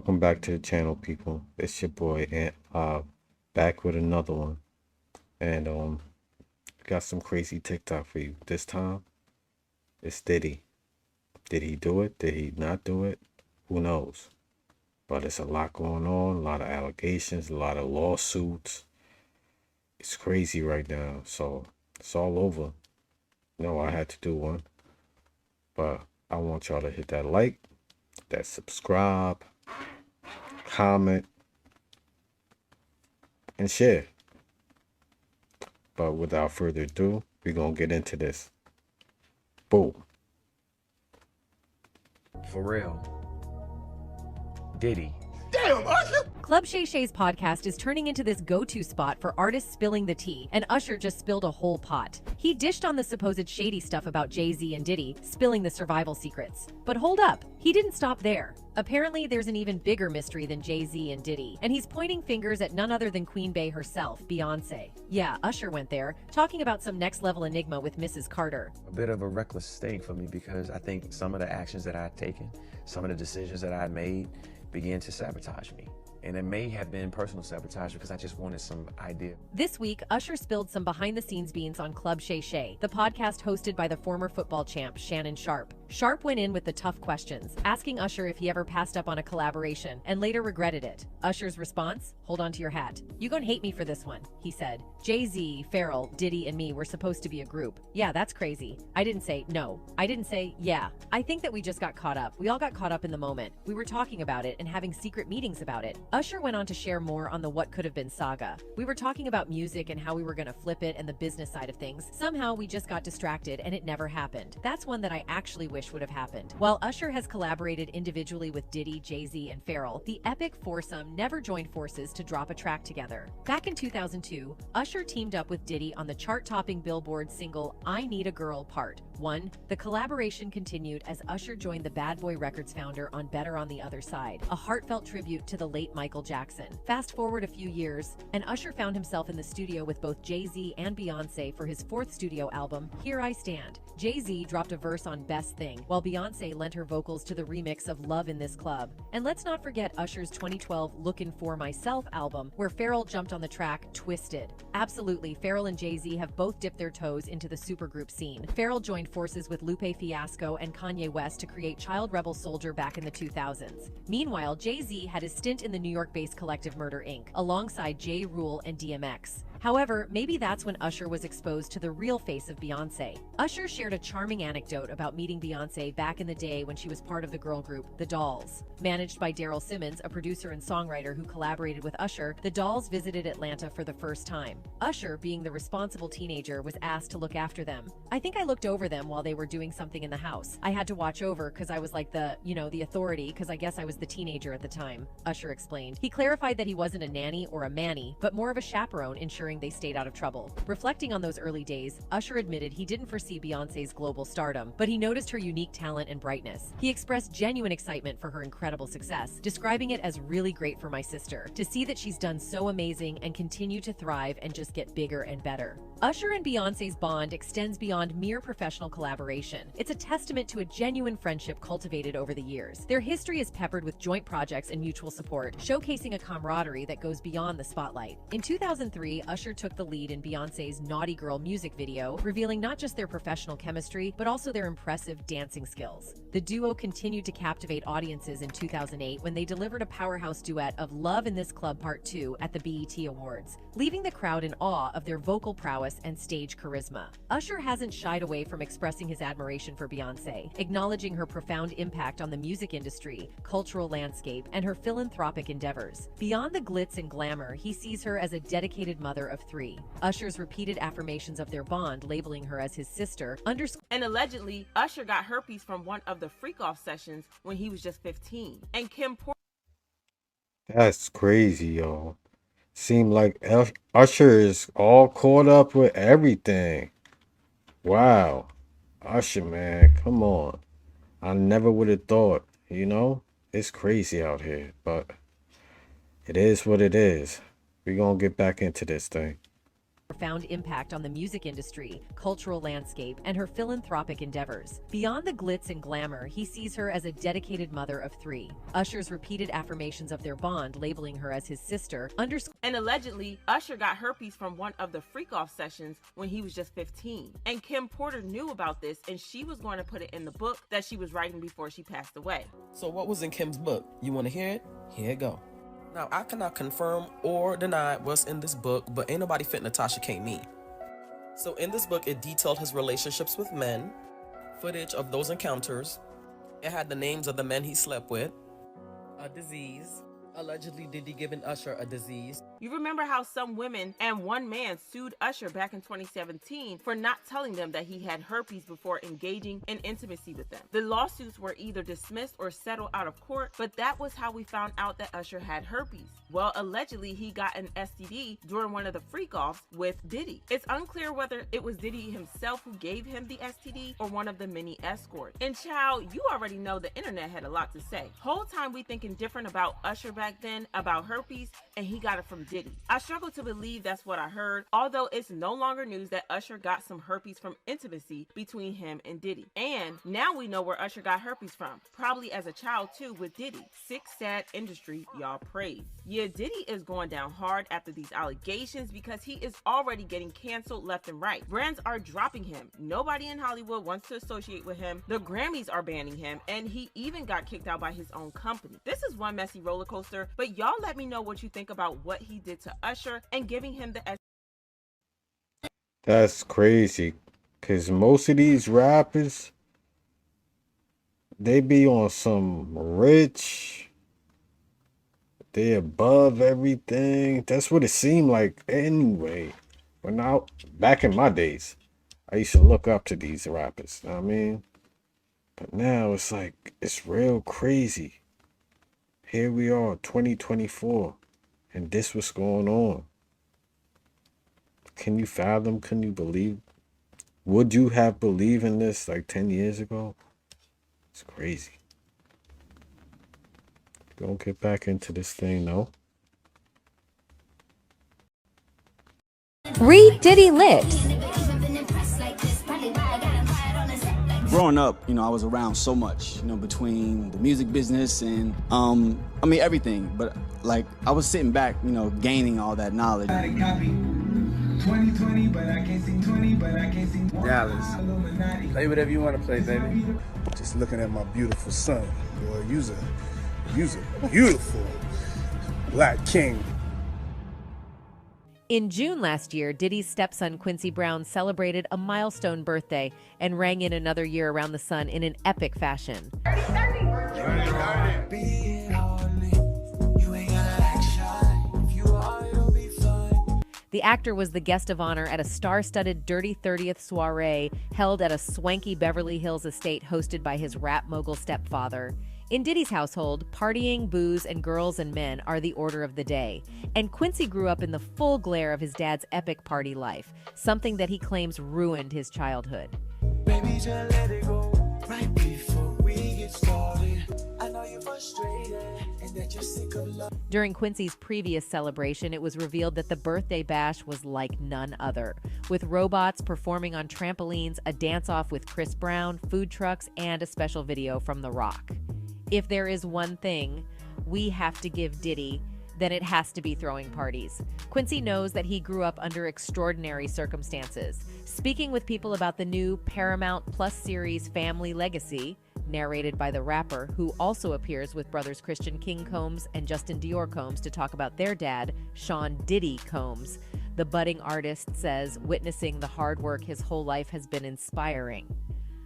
Welcome back to the channel, people. It's your boy, and back with another one. And got some crazy TikTok for you. This time, it's Diddy. Did he do it? Did he not do it? Who knows? But it's a lot going on, a lot of allegations, a lot of lawsuits. It's crazy right now. So it's all over. No, I had to do one. But I want y'all to hit that like, that subscribe, comment, and share. But without further ado, we're going to get into this. Boom. For real. Diddy. Damn, Usher! Club Shay Shay's podcast is turning into this go-to spot for artists spilling the tea, and Usher just spilled a whole pot. He dished on the supposed shady stuff about Jay-Z and Diddy, spilling the survival secrets. But hold up, he didn't stop there. Apparently, there's an even bigger mystery than Jay-Z and Diddy, and he's pointing fingers at none other than Queen Bey herself, Beyonce. Yeah, Usher went there, talking about some next-level enigma with Mrs. Carter. A bit of a reckless state for me because I think some of the actions that I'd taken, some of the decisions that I'd made began to sabotage me. And it may have been personal sabotage because I just wanted some idea. This week, Usher spilled some behind-the-scenes beans on Club Shay Shay, the podcast hosted by the former football champ Shannon Sharpe. Sharpe went in with the tough questions, asking Usher if he ever passed up on a collaboration and later regretted it. Usher's response? Hold on to your hat. You gonna hate me for this one, he said. Jay-Z, Pharrell, Diddy, and me were supposed to be a group. Yeah, that's crazy. I didn't say no. I didn't say yeah. I think that we just got caught up. We all got caught up in the moment. We were talking about it and having secret meetings about it. Usher went on to share more on the what could have been saga. We were talking about music and how we were gonna flip it and the business side of things. Somehow we just got distracted and it never happened. That's one that I actually wish would have happened. While Usher has collaborated individually with Diddy, Jay-Z, and Pharrell, the epic foursome never joined forces to drop a track together. Back in 2002, Usher teamed up with Diddy on the chart-topping Billboard single I Need a Girl Part 1. The collaboration continued as Usher joined the Bad Boy Records founder on Better on the Other Side, a heartfelt tribute to the late Michael Jackson. Fast forward a few years, and Usher found himself in the studio with both Jay-Z and Beyonce for his fourth studio album, Here I Stand. Jay-Z dropped a verse on Best Thing, while Beyonce lent her vocals to the remix of Love in This Club. And let's not forget Usher's 2012 Lookin' For Myself album, where Pharrell jumped on the track Twisted. Absolutely, Pharrell and Jay-Z have both dipped their toes into the supergroup scene. Pharrell joined forces with Lupe Fiasco and Kanye West to create Child Rebel Soldier back in the 2000s. Meanwhile, Jay-Z had his stint in the New York-based collective Murder Inc., alongside J. Rule and DMX. However, maybe that's when Usher was exposed to the real face of Beyonce. Usher shared a charming anecdote about meeting Beyonce back in the day when she was part of the girl group, The Dolls. Managed by Daryl Simmons, a producer and songwriter who collaborated with Usher, The Dolls visited Atlanta for the first time. Usher, being the responsible teenager, was asked to look after them. I think I looked over them while they were doing something in the house. I had to watch over because I was like the authority because I guess I was the teenager at the time, Usher explained. He clarified that he wasn't a nanny or a manny, but more of a chaperone, ensuring they stayed out of trouble. Reflecting on those early days, Usher admitted he didn't foresee Beyonce's global stardom, but he noticed her unique talent and brightness. He expressed genuine excitement for her incredible success, describing it as really great for my sister, to see that she's done so amazing and continue to thrive and just get bigger and better. Usher and Beyonce's bond extends beyond mere professional collaboration. It's a testament to a genuine friendship cultivated over the years. Their history is peppered with joint projects and mutual support, showcasing a camaraderie that goes beyond the spotlight. In 2003, Usher took the lead in Beyonce's Naughty Girl music video, revealing not just their professional chemistry, but also their impressive dancing skills. The duo continued to captivate audiences in 2008 when they delivered a powerhouse duet of Love in This Club Part 2 at the BET Awards, leaving the crowd in awe of their vocal prowess and stage charisma. Usher hasn't shied away from expressing his admiration for Beyonce, acknowledging her profound impact on the music industry, cultural landscape, and her philanthropic endeavors. Beyond the glitz and glamour, he sees her as a dedicated mother of three. Usher's repeated affirmations of their bond, labeling her as his sister, And allegedly, Usher got herpes from one of the freak-off sessions when he was just 15. And Kim Porter That's crazy, yo. Seem like Usher is all caught up with everything. Wow. Usher, man, come on. I never would have thought, It's crazy out here, but it is what it is. We're gonna get back into this thing. profound impact on the music industry, cultural landscape, and her philanthropic endeavors. Beyond the glitz and glamour, he sees her as a dedicated mother of three. Usher's repeated affirmations of their bond, labeling her as his sister, And allegedly, Usher got herpes from one of the freak-off sessions when he was just 15. And Kim Porter knew about this, and she was going to put it in the book that she was writing before she passed away. So what was in Kim's book? You want to hear it? Here it go. Now, I cannot confirm or deny what's in this book, but ain't nobody fit Natasha K. me. So in this book, it detailed his relationships with men, footage of those encounters. It had the names of the men he slept with, a disease. Allegedly, Diddy giving Usher a disease. You remember how some women and one man sued Usher back in 2017 for not telling them that he had herpes before engaging in intimacy with them. The lawsuits were either dismissed or settled out of court, but that was how we found out that Usher had herpes. Well, allegedly, he got an STD during one of the freak-offs with Diddy. It's unclear whether it was Diddy himself who gave him the STD or one of the many escorts. And child, you already know the internet had a lot to say. Whole time we thinking different about Usher back then, about herpes, and he got it from Diddy. I struggle to believe that's what I heard, although it's no longer news that Usher got some herpes from intimacy between him and Diddy. And now we know where Usher got herpes from, probably as a child too with Diddy. Sick, sad industry, y'all praise. Yeah, Diddy is going down hard after these allegations because he is already getting canceled left and right. Brands are dropping him. Nobody in Hollywood wants to associate with him. The Grammys are banning him, and he even got kicked out by his own company. This is one messy roller coaster, but y'all let me know what you think about what he did to Usher and giving him the That's crazy. Cause most of these rappers, they be on some rich, they above everything. That's what it seemed like anyway. But now, back in my days, I used to look up to these rappers. You know what I mean? But now it's like, it's real crazy. Here we are, 2024, and this what's going on. Can you fathom? Can you believe? Would you have believed in this like 10 years ago? It's crazy. Gonna get back into this thing, though. Read Diddy Lit. Growing up, I was around so much, between the music business and, everything. But, I was sitting back, gaining all that knowledge. 2020, but I can't sing 20, but I can't sing Dallas. Play whatever you want to play, baby. Just looking at my beautiful son. Boy, you's a beautiful black king. In June last year, Diddy's stepson Quincy Brown celebrated a milestone birthday and rang in another year around the sun in an epic fashion. The actor was the guest of honor at a star-studded Dirty 30th soiree held at a swanky Beverly Hills estate hosted by his rap mogul stepfather. In Diddy's household, partying, booze, and girls and men are the order of the day. And Quincy grew up in the full glare of his dad's epic party life, something that he claims ruined his childhood. Baby, just let it go right before we get started. I know you're frustrated and that you're sick of love. During Quincy's previous celebration, it was revealed that the birthday bash was like none other, with robots performing on trampolines, a dance-off with Chris Brown, food trucks, and a special video from The Rock. If there is one thing we have to give Diddy, then it has to be throwing parties. Quincy knows that he grew up under extraordinary circumstances. Speaking with people about the new Paramount Plus series Family Legacy, narrated by the rapper, who also appears with brothers Christian King Combs and Justin Dior Combs to talk about their dad, Sean Diddy Combs, the budding artist says witnessing the hard work his whole life has been inspiring.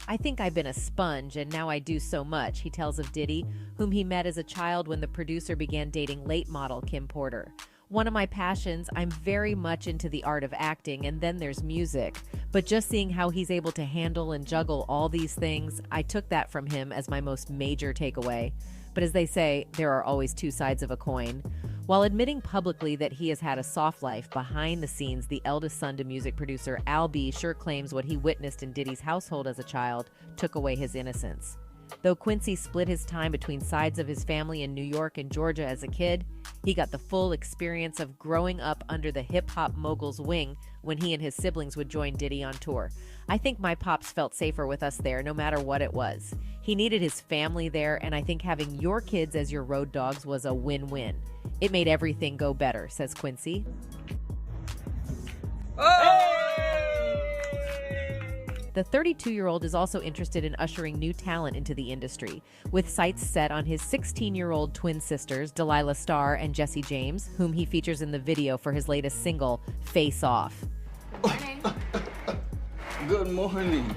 I think I've been a sponge, and now I do so much, he tells of Diddy, whom he met as a child when the producer began dating late model Kim Porter. One of my passions, I'm very much into the art of acting, and then there's music. But just seeing how he's able to handle and juggle all these things, I took that from him as my most major takeaway. But as they say, there are always two sides of a coin. While admitting publicly that he has had a soft life, behind the scenes, the eldest son to music producer Al B sure claims what he witnessed in Diddy's household as a child took away his innocence. Though Quincy split his time between sides of his family in New York and Georgia as a kid, He got the full experience of growing up under the hip-hop mogul's wing when he and his siblings would join Diddy on tour. I think my pops felt safer with us there no matter what it was. He needed his family there, and I think having your kids as your road dogs was a win-win. It made everything go better, says Quincy. The 32-year-old is also interested in ushering new talent into the industry, with sights set on his 16-year-old twin sisters, Delilah Starr and Jessie James, whom he features in the video for his latest single, Face Off. Good morning.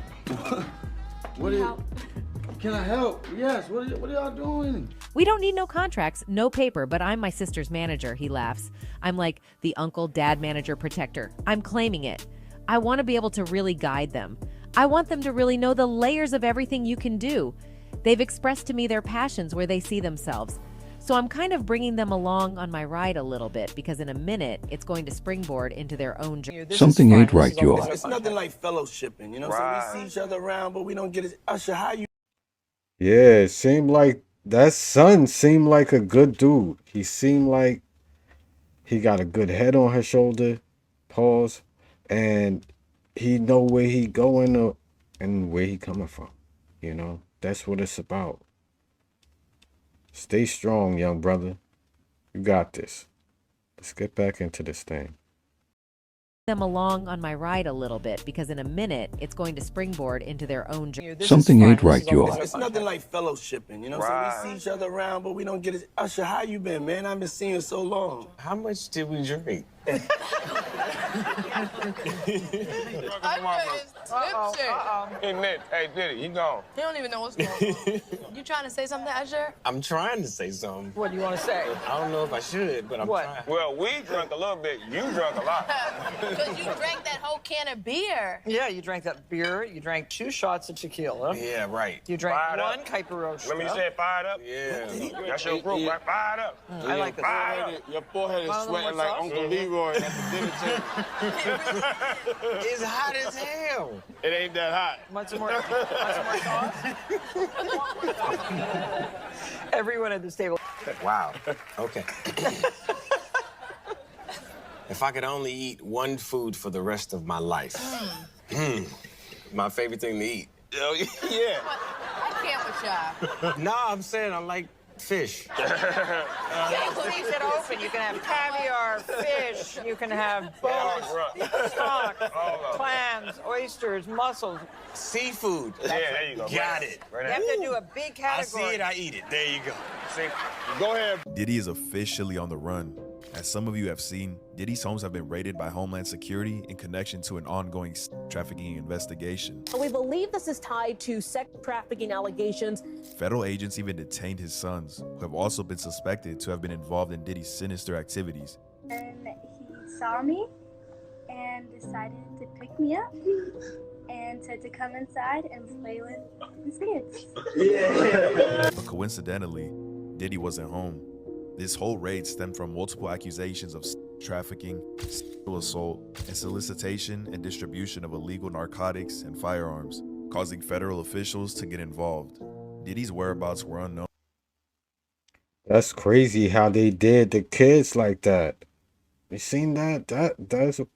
Can I help? Yes, what are y'all doing? We don't need no contracts, no paper, but I'm my sister's manager, he laughs. I'm like the uncle, dad, manager, protector. I'm claiming it. I want to be able to really guide them. I want them to really know the layers of everything you can do. They've expressed to me their passions where they see themselves. So I'm kind of bringing them along on my ride a little bit because in a minute, it's going to springboard into their own journey. Something ain't right, y'all. It's nothing like fellowshipping, you know? Right. So we see each other around, but we don't get it. Usher, how you? Yeah, it seemed like that son seemed like a good dude. He seemed like he got a good head on his shoulder, pause, and he know where he going and where he coming from. You know, that's what it's about. Stay strong, young brother. You got this. Let's get back into this thing. Them along on my ride a little bit because in a minute, it's going to springboard into their own journey. Something ain't right, y'all. It's nothing like fellowshipping, you know? Right. So we see each other around, but we don't get it. Usher, how you been, man? I've been seeing you so long. How much did we drink? Hey, Nick. Hey, Diddy, he gone. He don't even know what's going on. You trying to say something, Usher? I'm trying to say something. What do you want to say? I don't know if I should, but I'm trying. Well, we drank a little bit. You drank a lot. Because you drank that whole can of beer. Yeah, you drank that beer. You drank 2 shots of tequila. Yeah, right. You drank Fired 1 up. Caipirosca. Remember you said fired up? Yeah. That's your group, right? Fired up. I like that. Fired up. Your forehead is sweating like Uncle Leroy at the dinner table. It's hot as hell. It ain't that hot. Want some more sauce? Everyone at this table. Wow. Okay. If I could only eat one food for the rest of my life. My favorite thing to eat. Oh, yeah. I can't with y'all. No, I'm saying I like fish. Leave it open. You can have caviar, fish. You can have boneless stock, clams, oysters, mussels. Seafood. Yeah, there you go. Got it. You have to do a big category. I see it, I eat it. There you go. See? Go ahead. Diddy is officially on the run. As some of you have seen, Diddy's homes have been raided by Homeland Security in connection to an ongoing trafficking investigation. We believe this is tied to sex trafficking allegations. Federal agents even detained his sons, who have also been suspected to have been involved in Diddy's sinister activities. And he saw me and decided to pick me up and said to come inside and play with his kids. Yeah. But coincidentally, Diddy wasn't home. This whole raid stemmed from multiple accusations of trafficking, sexual assault, and solicitation and distribution of illegal narcotics and firearms, causing federal officials to get involved. Diddy's whereabouts were unknown. That's crazy how they did the kids like that. You seen that? That's a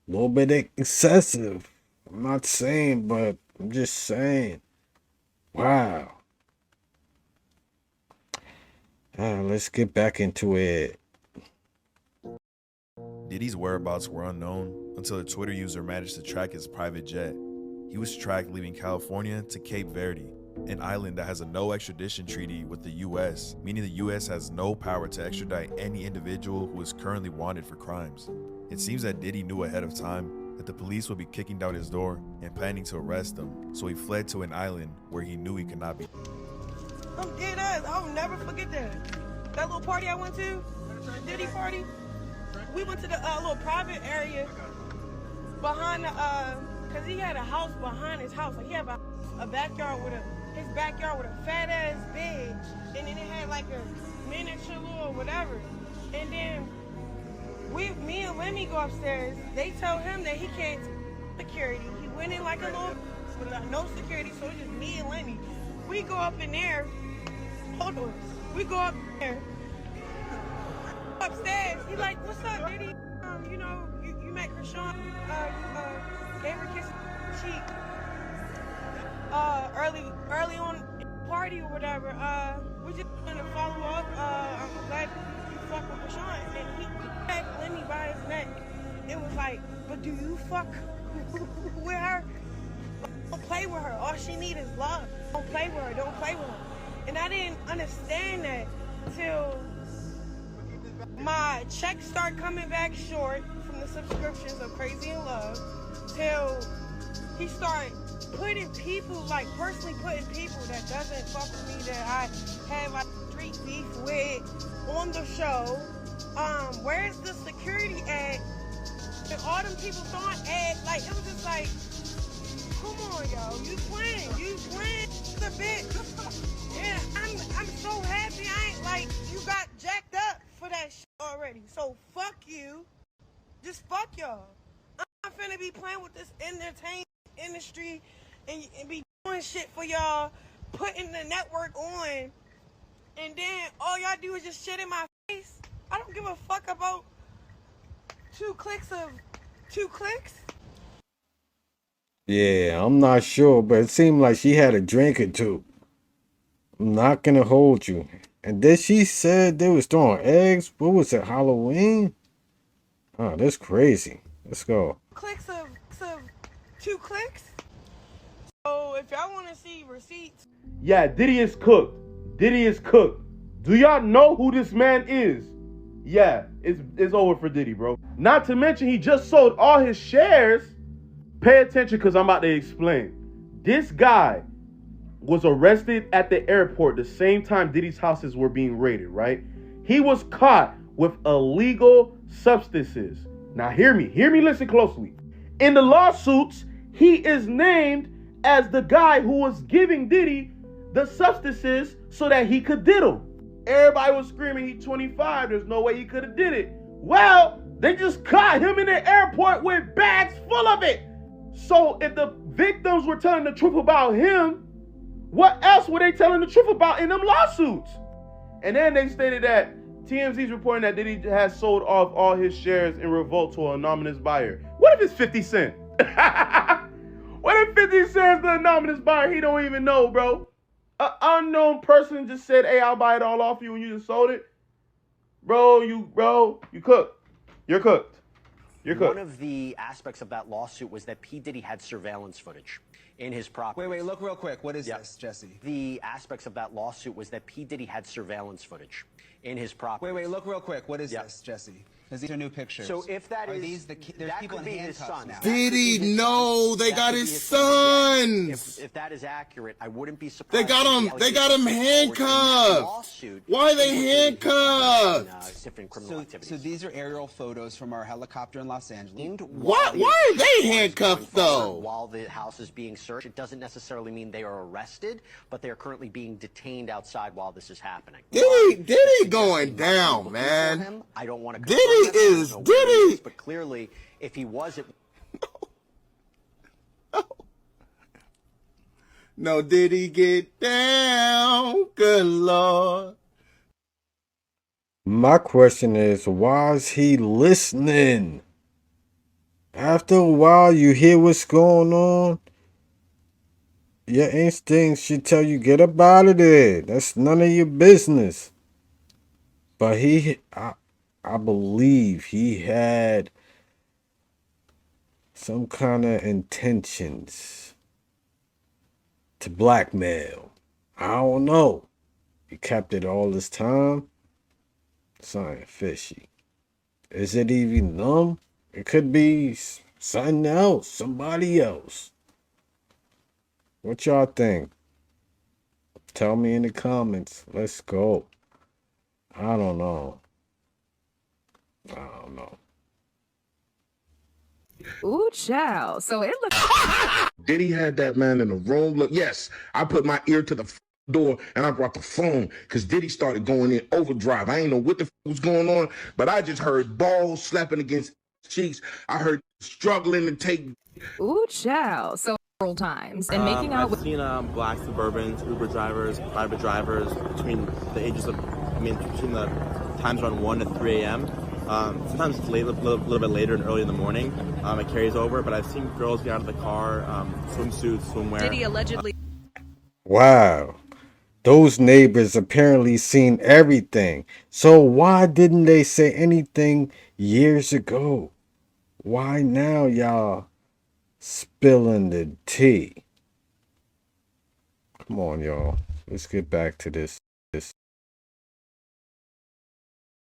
little bit excessive. I'm not saying, but I'm just saying. Wow. Let's get back into it. Diddy's whereabouts were unknown until a Twitter user managed to track his private jet. He was tracked leaving California to Cape Verde, an island that has a no extradition treaty with the U.S., meaning the U.S. has no power to extradite any individual who is currently wanted for crimes. It seems that Diddy knew ahead of time that the police would be kicking down his door and planning to arrest him, so he fled to an island where he knew he could not be. I'm dead ass. I'll never forget that. That little party I went to, the Diddy party, we went to the little private area behind the, cause he had a house behind his house. Like he had a backyard with his backyard with a fat ass bed, and then it had like a miniature little whatever. And then me and Lemmy go upstairs. They tell him that he can't security. He went in like a little with no security, so it's just me and Lemmy. We go up in there. Hold on. We go up there. upstairs. He like, what's up, Diddy? You know, you met Krishan. Gave her a kiss on the cheek. Early on in the party or whatever. We just gonna follow up. I'm glad you fuck with Krishan. And he grabbed Lenny by his neck. It was like, but do you fuck with her? Don't play with her. All she needs is love. Don't play with her. Don't play with her. And I didn't understand that till my checks start coming back short from the subscriptions of Crazy in Love, till he started putting people, like personally putting people that doesn't fuck with me, that I had like street beef with on the show. Where's the security at? And all them people throwing at, like, it was just like, come on, yo, you playing a bit. Yeah, I'm so happy I ain't, like, you got jacked up for that shit already. So fuck you. Just fuck y'all. I'm not finna be playing with this entertainment industry and be doing shit for y'all, putting the network on, and then all y'all do is just shit in my face. I don't give a fuck about 2 clicks. Yeah, I'm not sure, but it seemed like she had a drink or two. I'm not gonna hold you. And then she said they was throwing eggs. What was it, Halloween? Oh, that's crazy. Let's go. 2 clicks. So if y'all want to see receipts. Yeah, Diddy is cooked. Diddy is cooked. Do y'all know who this man is? Yeah, it's over for Diddy, bro. Not to mention he just sold all his shares. Pay attention because I'm about to explain. This guy was arrested at the airport the same time Diddy's houses were being raided, right? He was caught with illegal substances. Now hear me, listen closely. In the lawsuits, he is named as the guy who was giving Diddy the substances so that he could diddle. Everybody was screaming he 25, there's no way he could have did it. Well, they just caught him in the airport with bags full of it. So if the victims were telling the truth about him, what else were they telling the truth about in them lawsuits? And then they stated that TMZ's reporting that Diddy has sold off all his shares in revolt to an anonymous buyer. What if it's 50 Cent? What if 50 Cent's the anonymous buyer? He don't even know, bro. An unknown person just said, hey, I'll buy it all off you and you just sold it. Bro, you cooked. You're cooked. You're cooked. One of the aspects of that lawsuit was that P. Diddy had surveillance footage in his property. Wait, look real quick. What is this, Jesse? The aspects of that lawsuit was that P. Diddy had surveillance footage in his property. Wait, look real quick. What is this, Jesse? Because these are new pictures. So if that are is, these there's that people could in be his handcuffs son. now. Diddy, no, they got his sons. If that is accurate, I wouldn't be surprised. They got him handcuffed. Why are they handcuffed? So these are aerial photos from our helicopter in Los Angeles. Why are they handcuffed though? While the house is being searched, it doesn't necessarily mean they are arrested, but they are currently being detained outside while this is happening. Diddy going down, man. I don't want to. Diddy is Diddy. But clearly, if he was, it. No, Diddy get down? Good Lord. My question is, why is he listening? After a while, you hear what's going on. Your instincts should tell you, get up out of there. That's none of your business. But I believe he had some kind of intentions to blackmail. I don't know. He kept it all this time. Something fishy. Is it even them? It could be something else, somebody else. What y'all think? Tell me in the comments. Let's go. I don't know. Ooh, child. So it looks. Diddy had that man in the room. Look, yes, I put my ear to the door and I brought the phone because Diddy started going in overdrive. I ain't know what the was going on, but I just heard balls slapping against cheeks. I heard struggling to take. Ooh, child. So several times and making out I've seen black Suburbans, Uber drivers, private drivers between the ages of mean, between the times around 1 to 3 a.m. Sometimes it's late, a little bit later and early in the morning. It carries over, but I've seen girls get out of the car, swimsuits, swimwear. Diddy allegedly. Wow. Those neighbors apparently seen everything. So why didn't they say anything years ago? Why now y'all spilling the tea? Come on, y'all. Let's get back to this.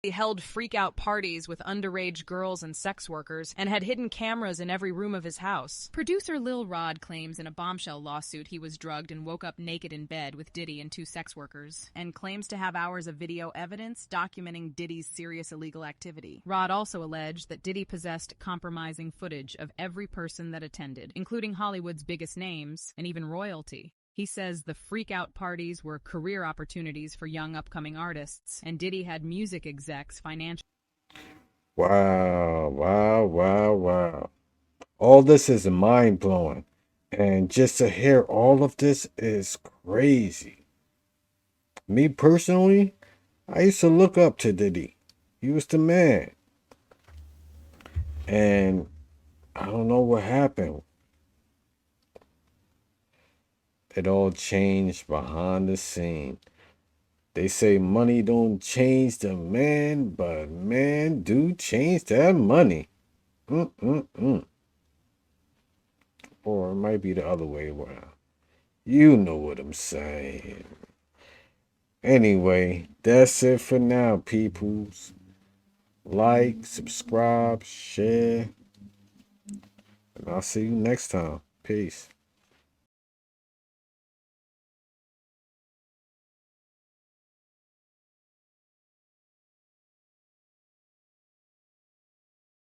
He held freak-out parties with underage girls and sex workers and had hidden cameras in every room of his house. Producer Lil Rod claims in a bombshell lawsuit he was drugged and woke up naked in bed with Diddy and 2 sex workers, and claims to have hours of video evidence documenting Diddy's serious illegal activity. Rod also alleged that Diddy possessed compromising footage of every person that attended, including Hollywood's biggest names and even royalty. He says the freak-out parties were career opportunities for young upcoming artists, and Diddy had music execs financial. Wow, wow, wow, wow. All this is mind-blowing. And just to hear all of this is crazy. Me personally, I used to look up to Diddy. He was the man. And I don't know what happened. It all changed behind the scene. They say money don't change the man, but man do change that money. Or it might be the other way around. You know what I'm saying. Anyway, that's it for now, peoples. Like, subscribe, share. And I'll see you next time. Peace.